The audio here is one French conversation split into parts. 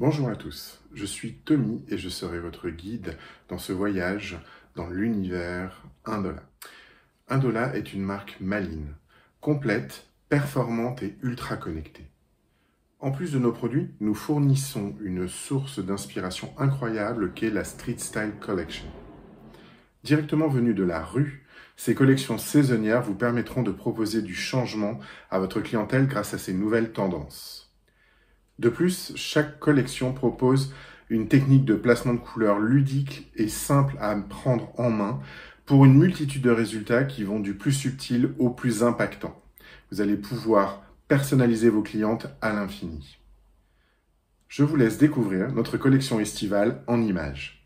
Bonjour à tous, je suis Tommy et je serai votre guide dans ce voyage dans l'univers Indola. Indola est une marque maligne, complète, performante et ultra connectée. En plus de nos produits, nous fournissons une source d'inspiration incroyable qu'est la Street Style Collection. Directement venues de la rue, ces collections saisonnières vous permettront de proposer du changement à votre clientèle grâce à ces nouvelles tendances. De plus, chaque collection propose une technique de placement de couleurs ludique et simple à prendre en main pour une multitude de résultats qui vont du plus subtil au plus impactant. Vous allez pouvoir personnaliser vos clientes à l'infini. Je vous laisse découvrir notre collection estivale en images.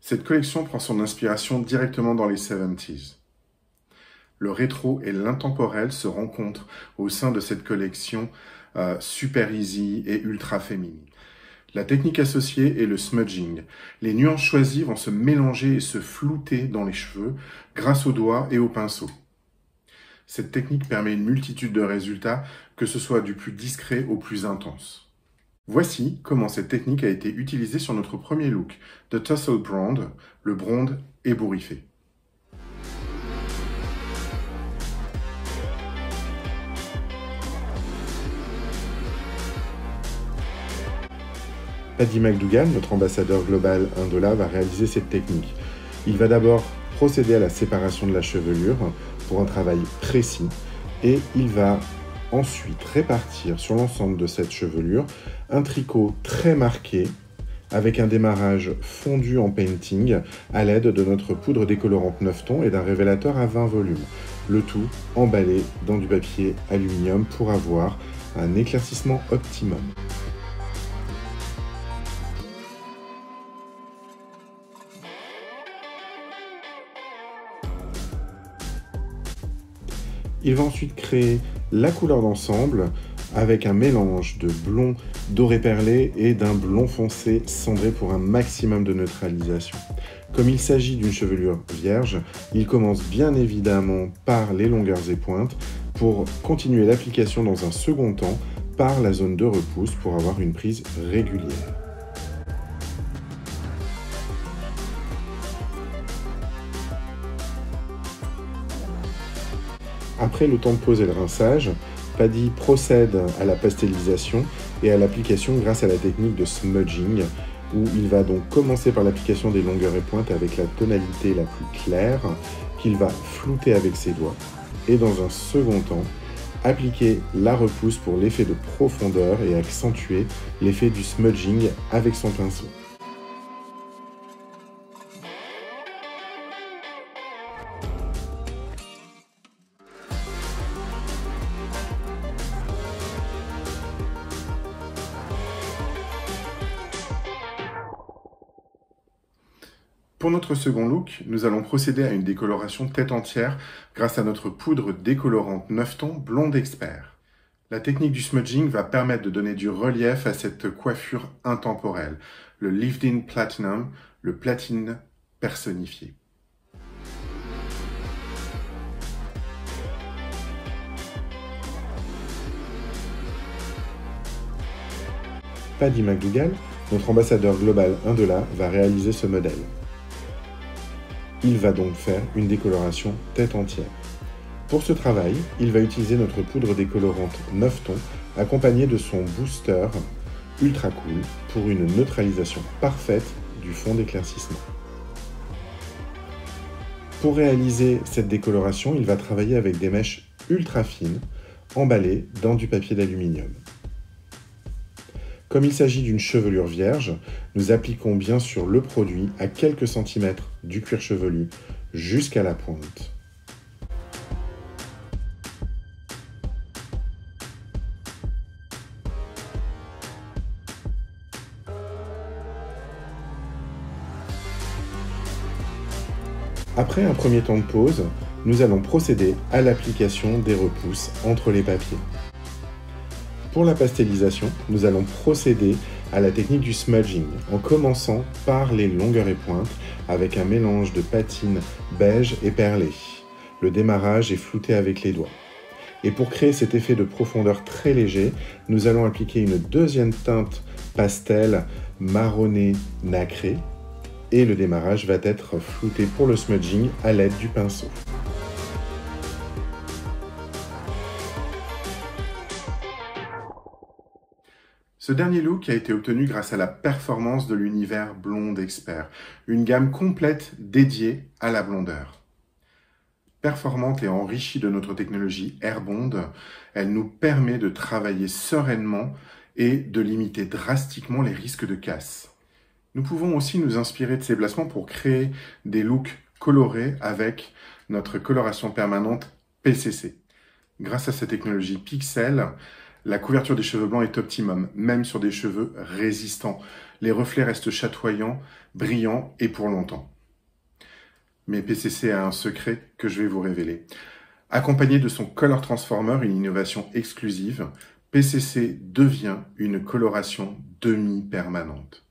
Cette collection prend son inspiration directement dans les 70s. Le rétro et l'intemporel se rencontrent au sein de cette collection super easy et ultra féminine. La technique associée est le smudging. Les nuances choisies vont se mélanger et se flouter dans les cheveux grâce aux doigts et au pinceau. Cette technique permet une multitude de résultats, que ce soit du plus discret au plus intense. Voici comment cette technique a été utilisée sur notre premier look, The Tussle Blonde, le blonde ébouriffé. Paddy McDougall, notre ambassadeur global Indola, va réaliser cette technique. Il va d'abord procéder à la séparation de la chevelure pour un travail précis et il va ensuite répartir sur l'ensemble de cette chevelure un tricot très marqué avec un démarrage fondu en painting à l'aide de notre poudre décolorante 9 tons et d'un révélateur à 20 volumes. Le tout emballé dans du papier aluminium pour avoir un éclaircissement optimum. Il va ensuite créer la couleur d'ensemble avec un mélange de blond doré perlé et d'un blond foncé cendré pour un maximum de neutralisation. Comme il s'agit d'une chevelure vierge, il commence bien évidemment par les longueurs et pointes pour continuer l'application dans un second temps par la zone de repousse pour avoir une prise régulière. Après le temps de pose et le rinçage, Paddy procède à la pastelisation et à l'application grâce à la technique de smudging, où il va donc commencer par l'application des longueurs et pointes avec la tonalité la plus claire, qu'il va flouter avec ses doigts, et dans un second temps, appliquer la repousse pour l'effet de profondeur et accentuer l'effet du smudging avec son pinceau. Pour notre second look, nous allons procéder à une décoloration tête entière grâce à notre poudre décolorante 9 tons blonde expert. La technique du smudging va permettre de donner du relief à cette coiffure intemporelle, le Lived-in Platinum, le platine personnifié. Paddy McDougall, notre ambassadeur global Indola, va réaliser ce modèle. Il va donc faire une décoloration tête entière. Pour ce travail, il va utiliser notre poudre décolorante 9 tons, accompagnée de son booster Ultra Cool pour une neutralisation parfaite du fond d'éclaircissement. Pour réaliser cette décoloration, il va travailler avec des mèches ultra fines emballées dans du papier d'aluminium. Comme il s'agit d'une chevelure vierge, nous appliquons bien sûr le produit à quelques centimètres du cuir chevelu jusqu'à la pointe. Après un premier temps de pause, nous allons procéder à l'application des repousses entre les papiers. Pour la pastelisation, nous allons procéder à la technique du smudging en commençant par les longueurs et pointes avec un mélange de patine beige et perlée. Le démarrage est flouté avec les doigts. Et pour créer cet effet de profondeur très léger, nous allons appliquer une deuxième teinte pastel marronné nacré et le démarrage va être flouté pour le smudging à l'aide du pinceau. Ce dernier look a été obtenu grâce à la performance de l'univers Blonde Expert, une gamme complète dédiée à la blondeur. Performante et enrichie de notre technologie Airbond, elle nous permet de travailler sereinement et de limiter drastiquement les risques de casse. Nous pouvons aussi nous inspirer de ces placements pour créer des looks colorés avec notre coloration permanente PCC. Grâce à cette technologie Pixel, la couverture des cheveux blancs est optimum, même sur des cheveux résistants. Les reflets restent chatoyants, brillants et pour longtemps. Mais PCC a un secret que je vais vous révéler. Accompagné de son Color Transformer, une innovation exclusive, PCC devient une coloration demi-permanente.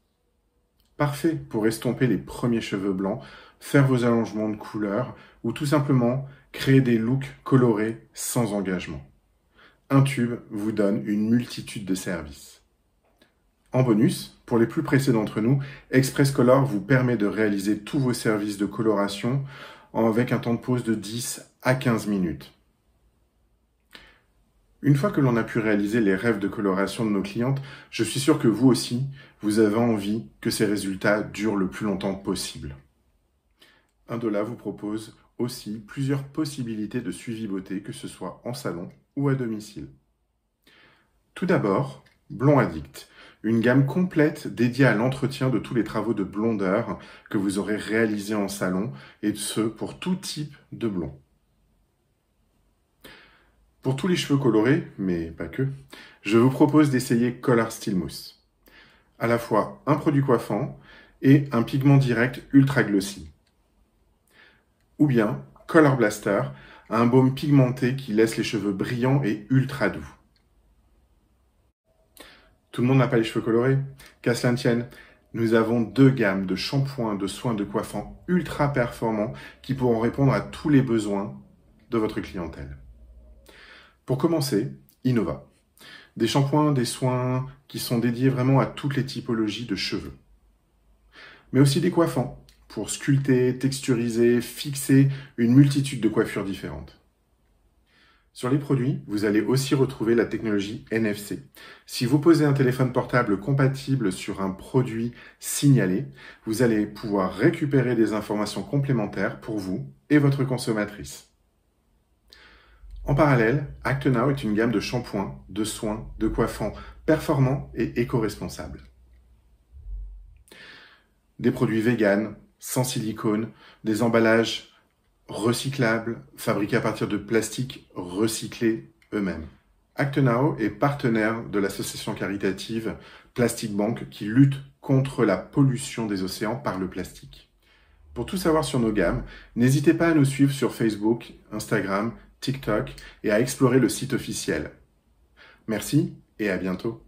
Parfait pour estomper les premiers cheveux blancs, faire vos allongements de couleur ou tout simplement créer des looks colorés sans engagement. Un tube vous donne une multitude de services. En bonus, pour les plus pressés d'entre nous, Express Color vous permet de réaliser tous vos services de coloration avec un temps de pause de 10 à 15 minutes. Une fois que l'on a pu réaliser les rêves de coloration de nos clientes, je suis sûr que vous aussi, vous avez envie que ces résultats durent le plus longtemps possible. Indola vous propose aussi plusieurs possibilités de suivi beauté, que ce soit en salon ou à domicile. Tout d'abord, Blond Addict, une gamme complète dédiée à l'entretien de tous les travaux de blondeur que vous aurez réalisés en salon, et ce pour tout type de blond. Pour tous les cheveux colorés, mais pas que, je vous propose d'essayer Color Style Mousse. À la fois un produit coiffant et un pigment direct ultra glossy. Ou bien Color Blaster, un baume pigmenté qui laisse les cheveux brillants et ultra doux. Tout le monde n'a pas les cheveux colorés? Qu'à cela ne tienne, nous avons 2 gammes de shampoings, de soins de coiffant ultra performants qui pourront répondre à tous les besoins de votre clientèle. Pour commencer, Innova. Des shampoings, des soins qui sont dédiés vraiment à toutes les typologies de cheveux. Mais aussi des coiffants pour sculpter, texturiser, fixer une multitude de coiffures différentes. Sur les produits, vous allez aussi retrouver la technologie NFC. Si vous posez un téléphone portable compatible sur un produit signalé, vous allez pouvoir récupérer des informations complémentaires pour vous et votre consommatrice. En parallèle, Act Now est une gamme de shampoings, de soins, de coiffants performants et éco-responsables. Des produits véganes, sans silicone, des emballages recyclables, fabriqués à partir de plastique recyclés eux-mêmes. Act Now est partenaire de l'association caritative Plastic Bank qui lutte contre la pollution des océans par le plastique. Pour tout savoir sur nos gammes, n'hésitez pas à nous suivre sur Facebook, Instagram, TikTok et à explorer le site officiel. Merci et à bientôt.